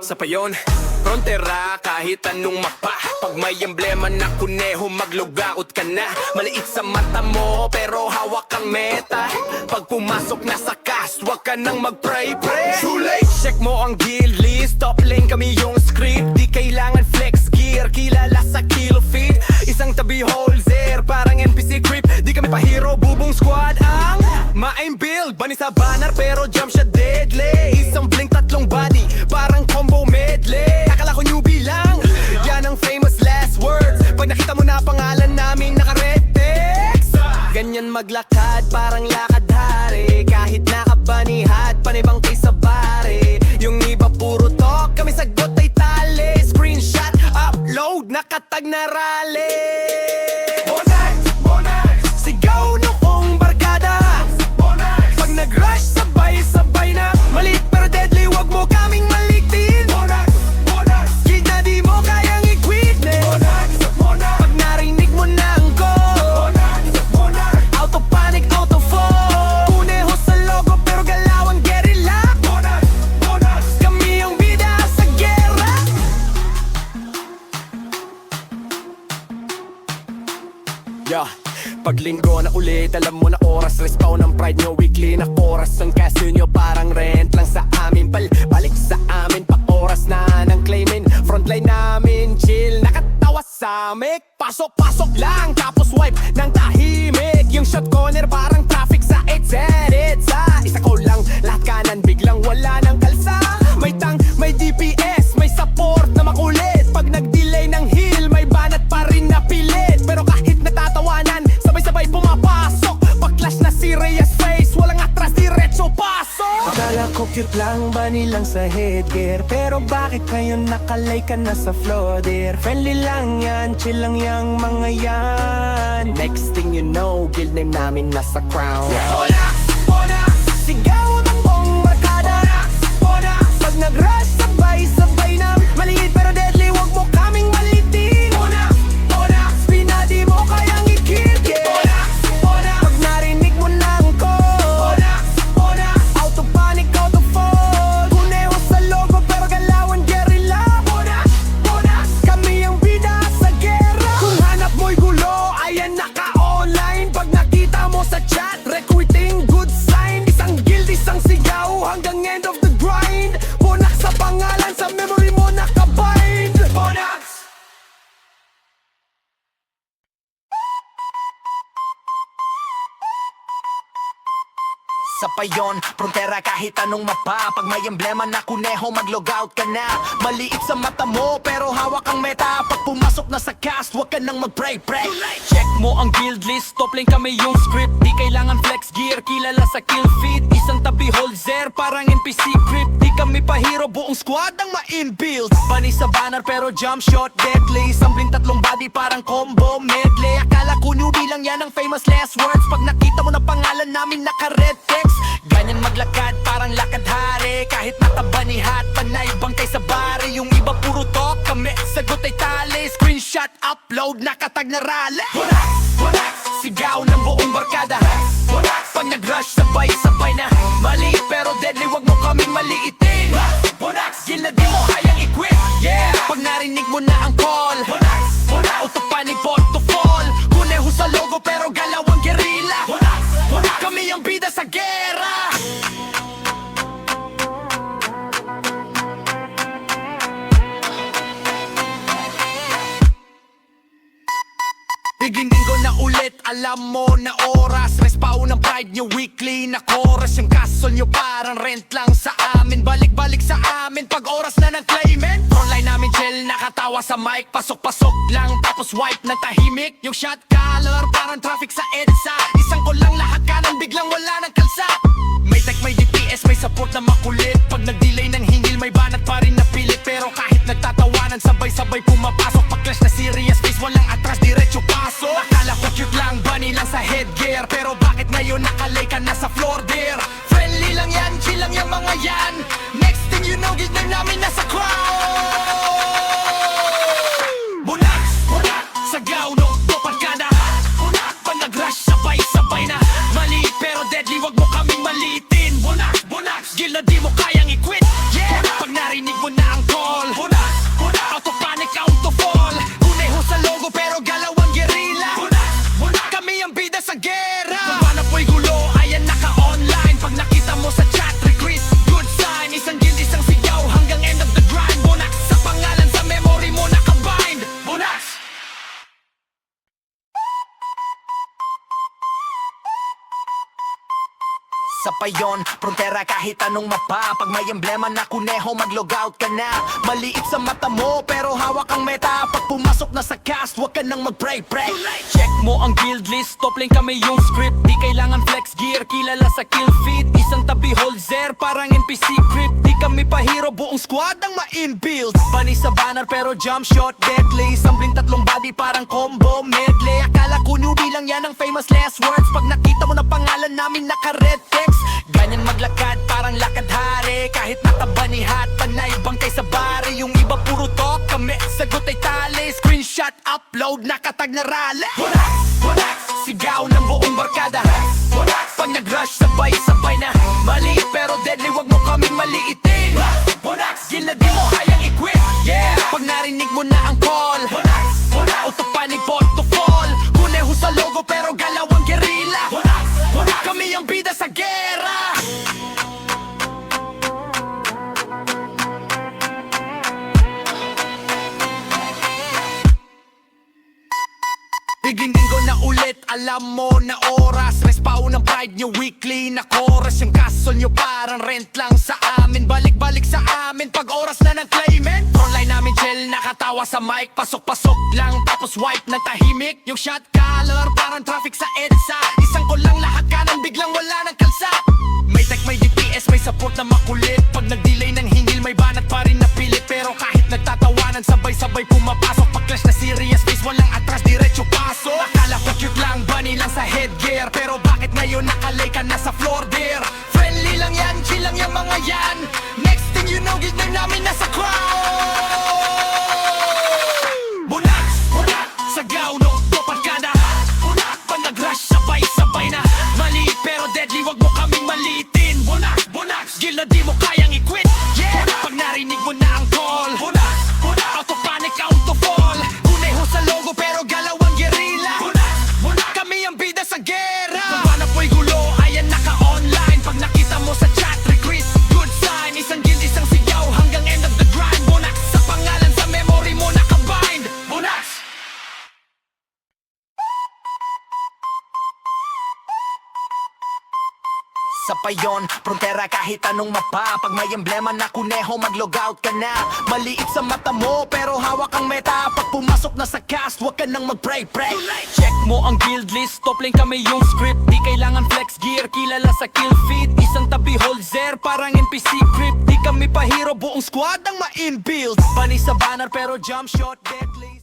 Sa payon, frontera kahit anong mapa. Pag may emblema na kuneho, maglogout ka na. Maliit sa mata mo pero hawak ang meta. Pag pumasok na sa cast, wag ka nang mag-pray-pray. Too late! Check mo ang guild list, top lane kami yung script. Di kailangan flex gear, kilala sa kill feed. Isang tabi holzer, parang NPC creep. Di kami pa hero, bubong squad ang ma-aim build. Bani sa banner pero jump siya deadly. Isang blink, tatlong body, parang combo medley. Akala ko newbie lang, yan ang famous last words. Pag nakita mo na pangalan namin naka-red text. Ganyan maglakad, parang lakad hari. Kahit nakabanihad, panibang kaysa bare. Yung iba puro talk, kami sagot ay tali. Screenshot, upload, nakatag na rally. Sigaw noong barkada. Pag nag-rush, sabay-sabay na. Maliit pero deadly, wag mo kaming malitin. Kid na di mo kayang i-quitness. Pag narinig mo na ang call, out of panic, out of fall. Kuneho sa logo pero galawang guerrilla. Kami ang bida sa gera. Yeah. Pag linggo na ulit, alam mo na oras. Respawn ng pride nyo, weekly na chorus. Ang kaso nyo parang rent lang sa amin. Balik sa amin, pag oras na ng claimin. Frontline namin, chill, nakatawa samik. Pasok-pasok lang, tapos wipe ng tahimik. Yung shot corner parang traffic sa EDSA. Isa ko lang, lahat kanan, biglang wala ng kalsa. May tang, may DPS, may support na makulit. Pag nag-delay ng heal, may banat pa rin na pilit. Pero kahit natatawanan, sabay-sabay pumapasok. Pag-clash na si Reyes face, walang atras, diretso pasok. Akala ko cute lang, bunny lang sa headgear. Pero bakit ngayon nakalay ka na sa floor, dear? Friendly lang yan, chill lang yang mga yan. Next thing you know, guild name namin nasa crown. Sigaw ng buong barkada. Pag nag-rush, sabay-sabay na. Maliit pero deadly, wag mo kaming malitin. Pinadi mo kayang i-kill, yeah. Pag narinig mo na ang call, out of panic, out of fall. Kuneho sa logo pero galawan guerrilla. Kami ang bida sa gera. Kung hanap mo'y gulo, ayan naka-online. Pag nakita mo sa chat, recruiting, good sign. Isang guild, isang sigaw, hanggang end of the grind. Bonax sa pangalan, sa memory mo nakabind. Bonax! Sa payon, frontera kahit anong mapa. Pag may emblema na kuneho, maglogout ka na. Maliit sa mata mo, pero hawak ang meta. Pag pumasok na sa cast, wag ka nang mag-pray-pray. Check mo ang guild list, top lane kami yung script. Di kailangan flex gear, kilala sa kill feed. Isang tabi holzer, parang NPC creep. Di kami pa hero, buong squad ang ma-inbuild. Bani sa banner pero jump shot deadly. Sambling tatlong body, parang combo medley. Akala ko newbie lang yan ang famous last words. Pag nakita mo na pangalan namin naka-red text. Ganyan maglakad, parang lakad hari. Kahit natabanihat, panay bangkay sa bare. Yung iba puro talk, kami sagot ay tali. Screenshot, upload, nakatag na rally. Sigaw ng buong barkada. Pag nag-rush, sabay-sabay na. Maliit pero deadly, wag mo kaming maliitin. Gil na di mo kayang i-quit, yeah. Pag narinig mo na ang call, auto panic, bot to fall. Kuneho sa logo pero galawang guerrilla. Kami ang bida sa gera. Biging linggo na ulit, alam mo na oras. Respawn ng pride nyo, weekly na chorus. Yung kasol nyo parang rent lang sa amin. Balik-balik sa amin pag oras na ng claimant. Frontline namin chill, nakatawa sa mic. Pasok-pasok lang, tapos wipe ng tahimik. Yung shot color, parang traffic sa EDSA. Isang ko lang lahat kanan, biglang wala ng kalsa. May tech, may DPS, may support na makulit. Pag nag-delay ng hingil, may banat pa rin na pilit. Pero kahit nagtatawanan, sabay-sabay pumapasok. Pag-clash na serious face, walang atras, diretso pasok. Akala ko cute lang, bunny lang sa headgear. Pero bakit ngayon nakalay ka na sa floor, dear? Friendly lang yan, chill lang yung mga yan. Next thing you know, guild name namin nasa crowd. Bunak, sagaw no, dopan ka na. Pag nag-rush, sabay-sabay na. Maliit pero deadly, wag mo kaming maliitin. Bunak, gil na di mo kayang i-quit, yeah. Pag narinig mo na ang call, payon, frontera kahit anong mapa. Pag may emblema na kuneho, mag-logout ka na. Maliit sa mata mo, pero hawak ang meta. Pag pumasok na sa cast, wag ka nang mag-pray. Check mo ang guild list, top lane kami yung script. Di kailangan flex gear, kilala sa kill feed. Isang tabi holzer, parang NPC grip. Di kami pa hero, buong squad ang ma-inbuild. Bunny sa banner pero jump shot deadly. Sambling tatlong body parang combo medley. Akala ko newbie lang yan ang famous last words. Pag nakita mo na pangalan namin naka-red text, ganyan maglakad parang lakad hari. Kahit nataba ni hat, panay bangkay sa bari. Yung iba puro talk, kami sagot ay tali. Screenshot, upload, nakatag na rally. Sigaw ng buong barkada. Pag nag-rush, sabay-sabay na. Maliit pero deadly, wag mo kaming maliitin. Gila di mo kayang i-quit, yeah. Pag narinig mo na ang call, auto panic, bot to fall. Kuneho sa logo pero galaw ang gerila. Kami ang bida sa gera. Igingin ko na ulit, alam mo na oras. Respawn ng pride nyo, weekly na chorus. Yung kasol nyo parang rent lang sa amin. Balik-balik sa amin pag oras na ng claimant. Frontline namin chill, nakatawa sa mic. Pasok-pasok lang, tapos wipe ng tahimik. Yung shot caller, parang traffic sa EDSA. Isang ko lang lahat kanan, biglang wala ng kalsat. May tech, may DPS, may support na makulit. Pag nag-delay ng hingil, may banat pa rin na pilit. Pero kahit nagtatawanan, sabay-sabay pumapasok. Pag clash na serious face, walang atras, diretso pasok. Akala ko cute lang, bunny lang sa headgear. Pero bakit ngayon nakalay ka na sa floor dear? Friendly lang yan, chill lang yung mga yan. Next thing you know, gig na namin nasa crowd. Bunak, sagaw no, topat ka na. Pag nag-rush, sabay-sabay na. Maliit pero deadly, wag mo kaming maliitin. Bunak, skill na di mo kayang i-quit, yeah. Pag narinig mo na ang call, auto panic, auto fall. Kuneho sa logo pero galaw ang gerila. Kami ang bida sa gera. Kung hanap mo'y gulo, ayan naka-online. Pag nakita mo sa chat, retreat, good sign. Isang guild, isang sigaw, hanggang end of the grind. Bunak, sa pangalan sa memory mo nakabind. Bunak! Sa payon, frontera kahit anong mapa. Pag may emblema na kuneho, mag-logout ka na. Maliit sa mata mo, pero hawak ang meta. Pag pumasok na sa cast, wag ka nang mag-pray. Check mo ang guild list, top lane kami yung script. Di kailangan flex gear, kilala sa kill feed. Isang tabi holzer, parang NPC grip. Di kami pa hero, buong squad ang ma-inbuild. Bunny sa banner pero jump shot deadly.